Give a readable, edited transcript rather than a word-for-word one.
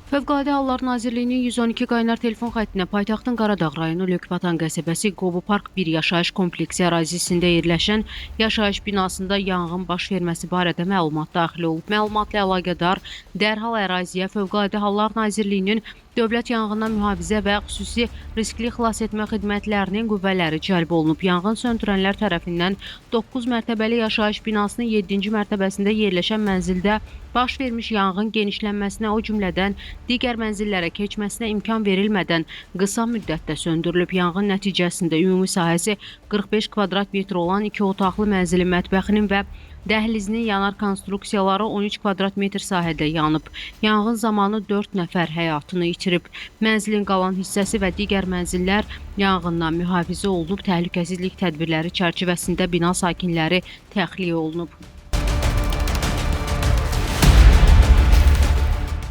Fövqəladə Hallar Nazirliyinin 112 qaynar telefon xəttinə paytaxtın Qaradağ rayonu Lökbatan qəsəbəsi Qobu Park 1 yaşayış kompleksi ərazisində yerləşən yaşayış binasında yanğın baş verməsi barədə məlumat daxil olub. Məlumatla əlaqədar dərhal əraziyə Fövqəladə Hallar Nazirliyinin Dövlət Yanğından Mühafizə və Xüsusi Riskli Xilasetmə Xidmətlərinin qüvvələri cəlb olunub. Yanğın söndürənlər tərəfindən 9 mərtəbəli yaşayış binasının 7-ci mərtəbəsində yerləşən mənzildə baş vermiş yanğın genişlənməsinə, o cümlədən digər mənzillərə keçməsinə imkan verilmədən qısa müddətdə söndürülüb. Yanğın nəticəsində ümumi sahəsi 45 kvadrat metr olan 2 otaqlı mənzilin mətbəxinin və dəhlizinin yanar konstruksiyaları 13 kvadrat metr sahədə yanıb. Yanğın zamanı 4 nəfər həyatını itirib. Mənzilin qalan hissəsi və digər mənzillər yanğından mühafizə olunub. Təhlükəsizlik tədbirləri çərçivəsində bina sakinləri təxliyə olunub.